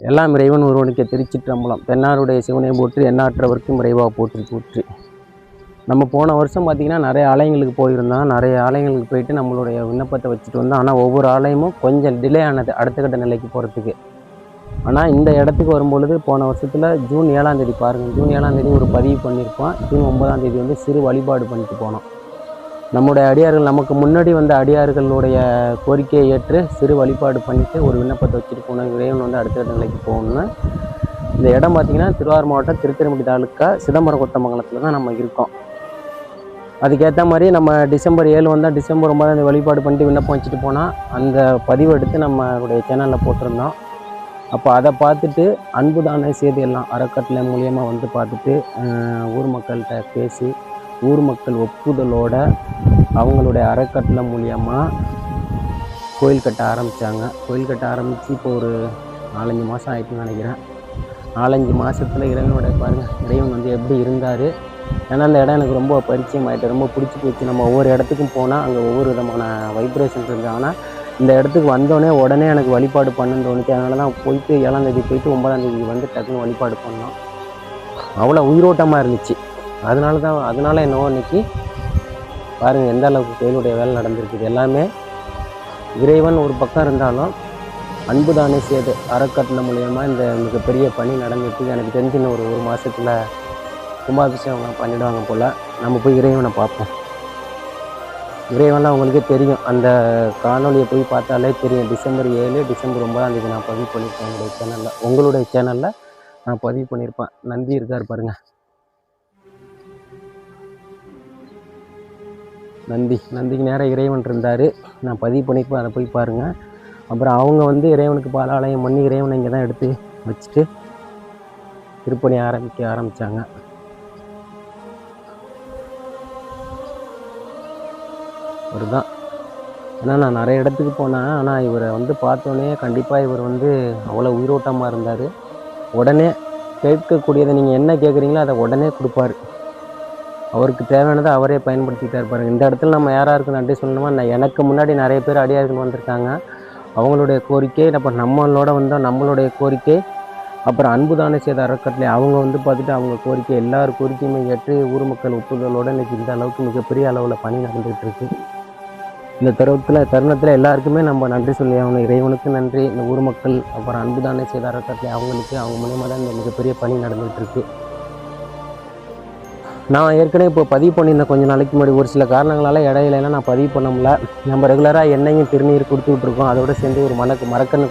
எல்லாம் இறைவன் ஒருவனுக்கு திருச்சிற்றம்பலம். தென்னாருடைய சிவனை போற்றி எண்ணாற்றவர்க்கும் இறைவாக போற்றி போற்றி. நம்ம போன வருஷம் பார்த்திங்கன்னா நிறைய ஆலயங்களுக்கு போயிருந்தோம். நிறைய ஆலயங்களுக்கு போயிட்டு நம்மளுடைய விண்ணப்பத்தை வச்சுட்டு வந்தோம். ஆனால் ஒவ்வொரு ஆலயமும் கொஞ்சம் டிலே ஆனது அடுத்த கட்ட நிலைக்கு போகிறதுக்கு. ஆனால் இந்த இடத்துக்கு வரும்பொழுது போன வருஷத்தில் ஜூன் 7ஆம் தேதி பாருங்கள், ஜூன் 7ஆம் தேதி ஒரு பதிவு பண்ணியிருப்போம். ஜூன் 9ஆம் தேதி வந்து சிறு வழிபாடு பண்ணிட்டு போனோம். நம்முடைய அடியார்கள், நமக்கு முன்னாடி வந்த அடியார்களுடைய கோரிக்கையை ஏற்று சிறு வழிபாடு பண்ணிவிட்டு ஒரு விண்ணப்பத்தை வச்சுட்டு போனோம். இறைவன் வந்து அடுத்த நிலைக்கு போகணும்னு. இந்த இடம் பார்த்திங்கன்னா திருவாரூர் மாவட்டம் திருத்துறைப்பூண்டி தாலுக்கா சிதம்பரம் கொத்தமங்கலத்தில் தான் நம்ம இருக்கோம். அதுக்கேற்ற மாதிரி நம்ம டிசம்பர் 7 வந்தால் டிசம்பர் 9 வழிபாடு பண்ணிட்டு விண்ணப்பம் வச்சுட்டு போனால் அந்த பதிவு எடுத்து நம்மளுடைய சேனலில் போட்டிருந்தோம். அப்போ அதை பார்த்துட்டு அன்புதான செய்தி எல்லாம் அறக்கட்டளை மூலியமாக வந்து பார்த்துட்டு ஊர் மக்கள்கிட்ட பேசி ஊர் மக்கள் ஒப்புதலோட அவங்களுடைய அறக்கட்டளை மூலியமாக கோயில் கட்ட ஆரம்பித்தாங்க. கோயில் கட்ட ஆரம்பித்து இப்போ ஒரு 4-5 மாதம் ஆகிட்டுன்னு நினைக்கிறேன். 4-5 மாதத்தில் இறைவனோட பாருங்கள், இறைவன் வந்து எப்படி இருந்தார். ஏன்னா அந்த இடம் எனக்கு ரொம்ப பரிச்சயம் ஆகிட்டு ரொம்ப பிடிச்சி போச்சு. நம்ம ஒவ்வொரு இடத்துக்கும் போனால் அங்கே ஒவ்வொரு விதமான வைப்ரேஷன் இருந்தது. ஆனால் இந்த இடத்துக்கு வந்தோடனே உடனே எனக்கு வழிபாடு பண்ணணுன்னு தோணுச்சு. அதனால தான் போயிட்டு 7ஆம் தேதி போயிட்டு 9ஆம் தேதி வந்து டக்குன்னு வழிபாடு பண்ணோம். அவ்வளோ உயிரோட்டமாக இருந்துச்சு. அதனால என்னவோ இன்றைக்கி பாருங்கள் எந்த அளவுக்கு கோயிலுடைய வேலை நடந்திருக்குது. எல்லாமே இறைவன் ஒரு பக்கம் இருந்தாலும் அன்புதானே சேது அறக்கட்டளை மூலயமா இந்த மிகப்பெரிய பணி நடந்துட்டு எனக்கு தெரிஞ்சு இன்னும் ஒரு மாதத்தில் கும்பாபிஷேகம் பண்ணிவிடுவாங்க போல். நம்ம போய் இறைவனை பார்ப்போம். இறைவன்லாம் அவங்களுக்கே தெரியும், அந்த காணொலியை போய் பார்த்தாலே தெரியும். டிசம்பர் 7 டிசம்பர் 9ஆம் தேதி நான் பதிவு பண்ணியிருப்பேன் என்னுடைய சேனலில். உங்களுடைய சேனலில் நான் பதிவு பண்ணியிருப்பேன். நந்தி இருக்கார் பாருங்கள், நந்திக்கு நேராக இறைவன் இருந்தார். நான் பதிவு பண்ணியிருப்பேன், அதை போய் பாருங்கள். அப்புறம் அவங்க வந்து இறைவனுக்கு பாலாலயம் பண்ணி இறைவனை இங்கே தான் எடுத்து வச்சுட்டு திருப்பணி ஆரம்பித்தாங்க. அதுதான் ஏன்னா நான் நிறைய இடத்துக்கு போனேன். ஆனால் இவரை வந்து பார்த்தோன்னே கண்டிப்பாக இவர் வந்து அவ்வளோ உயிரோட்டமாக இருந்தார். உடனே கேட்கக்கூடியதை நீங்கள் என்ன கேட்குறீங்களோ அதை உடனே கொடுப்பார். அவருக்கு தேவையானதை அவரே பயன்படுத்திக்கிட்டார் பாருங்கள். இந்த இடத்துல நம்ம யாராருக்கு நன்றி சொல்லணுமா, எனக்கு முன்னாடி நிறைய பேர் அடியார்கள் வந்திருக்காங்க. அவங்களுடைய கோரிக்கை, அப்புறம் நம்மளோட வந்தால் நம்மளுடைய கோரிக்கை, அப்புறம் அன்புதானே செய்த அறக்கட்டளை அவங்க வந்து பார்த்துட்டு அவங்க கோரிக்கை, எல்லார் கோரிக்கையுமே ஏற்று ஊர் மக்கள் ஒப்புதலோடு இன்றைக்கி இந்த அளவுக்கு மிகப்பெரிய அளவில் பணி நடந்துகிட்டு இருக்குது. இந்த தருணத்தில் எல்லாருக்குமே நம்ம நன்றி சொல்லி ஆகணும். இறைவனுக்கு நன்றி, இந்த ஊர் மக்கள், அப்புறம் அன்புதானே செய்த அறக்கட்டளை அவங்களுக்கு, அவங்க மூலியமாக தான் இந்த மிகப்பெரிய பணி நடந்துகிட்டு இருக்குது. நான் ஏற்கனவே இப்போ பதிவு பண்ணியிருந்தேன் கொஞ்சம் நாளைக்கு முன்னாடி. ஒரு சில காரணங்களால் இடையிலலாம் நான் பதிவு பண்ண முடியல. நம்ம ரெகுலராக எண்ணெயும் திருநீர் கொடுத்துக்கிட்டு இருக்கோம். அதோடு சேர்ந்து ஒரு மரக்கன்று